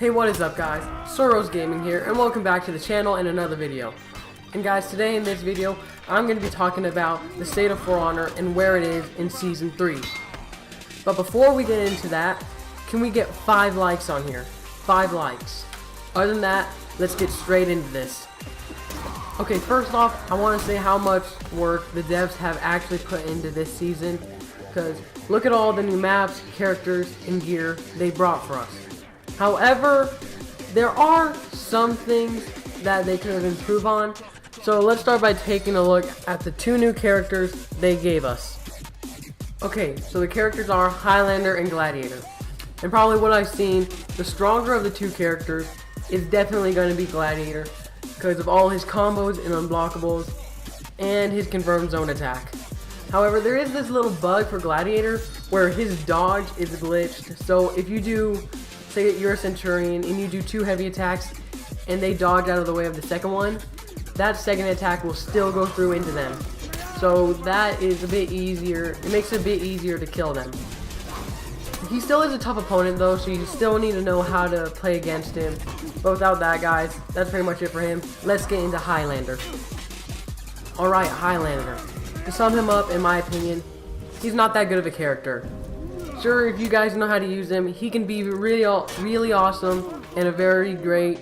Hey, what is up guys? Soros Gaming here, and welcome back to the channel and another video. And guys, today in this video, I'm going to be talking about the state of For Honor and where it is in Season 3. But before we get into that, can we get 5 likes on here? 5 likes. Other than that, let's get straight into this. Okay, first off, I want to say how much work the devs have actually put into this season. Because look at all the new maps, characters, and gear they brought for us. However, there are some things that they could have improved on. So let's start by taking a look at the 2 new characters they gave us. Okay, so the characters are Highlander and Gladiator. And probably what I've seen, the stronger of the 2 characters is definitely going to be Gladiator because of all his combos and unblockables and his confirmed zone attack. However, there is this little bug for Gladiator where his dodge is glitched. So if you do, say you're a Centurion and you do 2 heavy attacks and they dodge out of the way of the second one, that second attack will still go through into them. So that is a bit easier, it makes it a bit easier to kill them. He still is a tough opponent though, so you still need to know how to play against him. But without that guys, that's pretty much it for him. Let's get into Highlander. Alright, Highlander. To sum him up, in my opinion, he's not that good of a character. Sure, if you guys know how to use him, he can be really awesome and a very great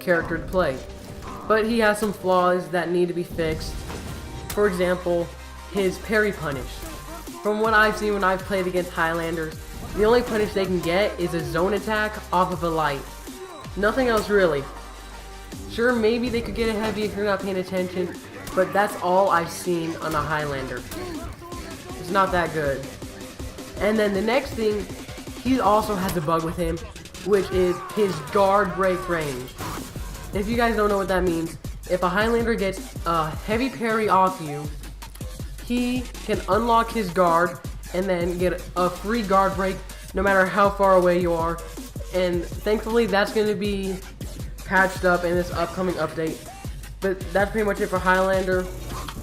character to play. But he has some flaws that need to be fixed. For example, his parry punish. From what I've seen when I've played against Highlanders, the only punish they can get is a zone attack off of a light. Nothing else really. Sure, maybe they could get a heavy if you're not paying attention, but that's all I've seen on a Highlander. It's not that good. And then the next thing, he also has a bug with him, which is his guard break range. If you guys don't know what that means, if a Highlander gets a heavy parry off you, he can unlock his guard and then get a free guard break no matter how far away you are. And thankfully that's going to be patched up in this upcoming update. But that's pretty much it for Highlander.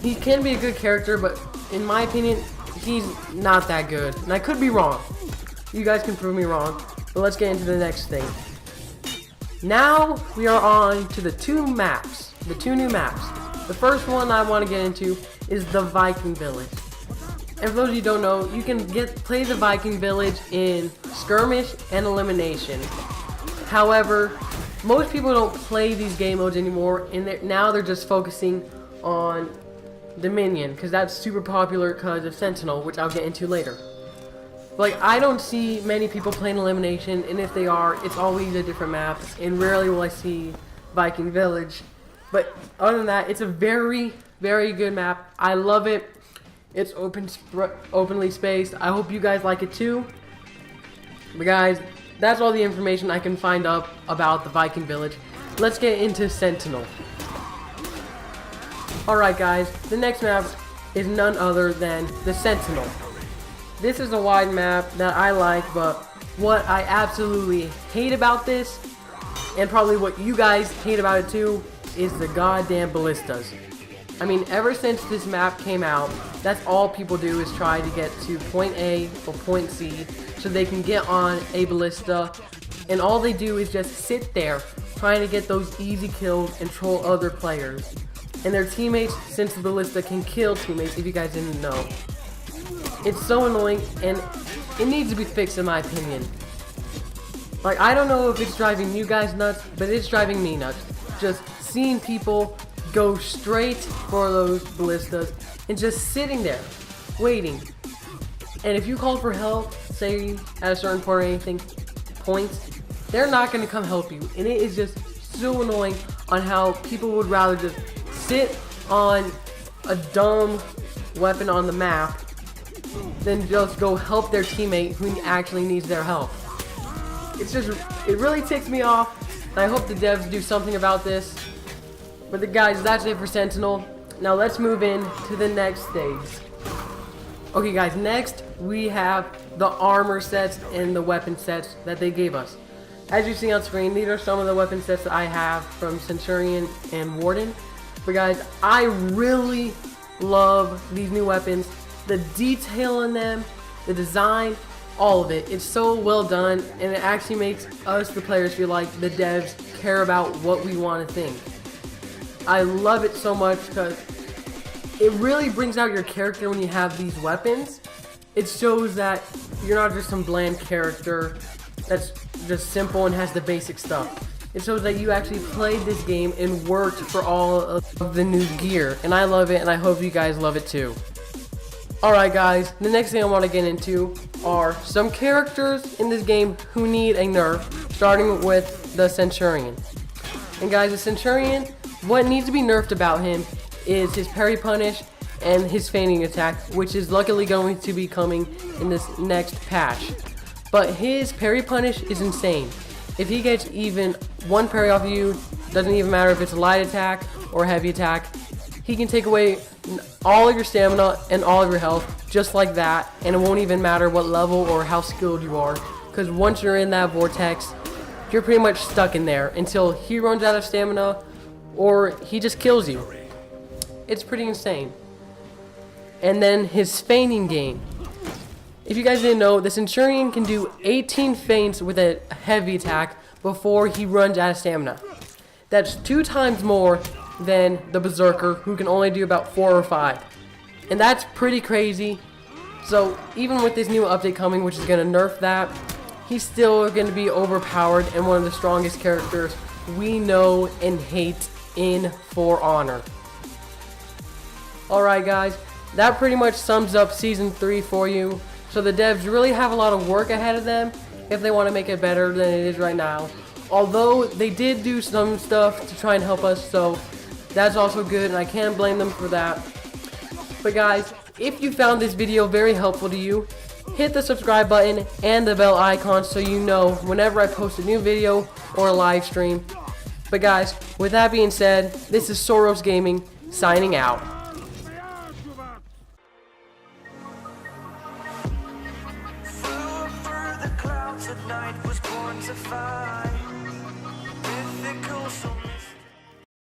He can be a good character, but in my opinion, he's not that good. And I could be wrong. You guys can prove me wrong. But let's get into the next thing. Now we are on to the 2 maps. The 2 new maps. The first one I want to get into is the Viking Village. And for those of you who don't know, you can play the Viking Village in Skirmish and Elimination. However, most people don't play these game modes anymore, and now they're just focusing on Dominion, because that's super popular because of Sentinel, which I'll get into later. Like, I don't see many people playing Elimination, and if they are, it's always a different map, and rarely will I see Viking Village. But other than that, it's a very, very good map. I love it. It's openly spaced. I hope you guys like it too. But guys, that's all the information I can find up about the Viking Village. Let's get into Sentinel. Alright guys, the next map is none other than the Sentinel. This is a wide map that I like, but what I absolutely hate about this, and probably what you guys hate about it too, is the goddamn ballistas. I mean, ever since this map came out, that's all people do is try to get to point A or point C so they can get on a ballista, and all they do is just sit there trying to get those easy kills and troll other players. And their teammates, since the ballista can kill teammates, if you guys didn't know. It's so annoying, and it needs to be fixed in my opinion. Like, I don't know if it's driving you guys nuts, but it's driving me nuts. Just seeing people go straight for those ballistas and just sitting there waiting. And if you call for help, say at a certain point or anything, points, they're not going to come help you. And it is just so annoying on how people would rather just sit on a dumb weapon on the map than just go help their teammate who actually needs their help. It really ticks me off, and I hope the devs do something about this. But guys, that's it for Sentinel. Now let's move in to the next stage. Okay guys, next we have the armor sets and the weapon sets that they gave us. As you see on screen, these are some of the weapon sets that I have from Centurion and Warden. But guys, I really love these new weapons. The detail in them, the design, all of it. It's so well done, and it actually makes us, the players, feel like the devs care about what we want to think. I love it so much because it really brings out your character when you have these weapons. It shows that you're not just some bland character that's just simple and has the basic stuff. It shows that you actually played this game and worked for all of the new gear. And I love it, and I hope you guys love it too. Alright guys, the next thing I want to get into are some characters in this game who need a nerf, starting with the Centurion. And guys, the Centurion, what needs to be nerfed about him is his parry punish and his feigning attack, which is luckily going to be coming in this next patch. But his parry punish is insane. If he gets even one parry off of you, doesn't even matter if it's a light attack or heavy attack, he can take away all of your stamina and all of your health just like that, and it won't even matter what level or how skilled you are, because once you're in that vortex, you're pretty much stuck in there until he runs out of stamina or he just kills you. It's pretty insane. And then his feigning game. If you guys didn't know, the Centurion can do 18 feints with a heavy attack before he runs out of stamina. That's 2 times more than the Berserker, who can only do about 4 or 5. And that's pretty crazy. So even with this new update coming, which is going to nerf that, he's still going to be overpowered and one of the strongest characters we know and hate in For Honor. Alright guys, that pretty much sums up Season 3 for you. So the devs really have a lot of work ahead of them if they want to make it better than it is right now. Although they did do some stuff to try and help us, so that's also good, and I can't blame them for that. But guys, if you found this video very helpful to you, hit the subscribe button and the bell icon so you know whenever I post a new video or a live stream. But guys, with that being said, this is Soros Gaming signing out. At night was born to fight mythical, so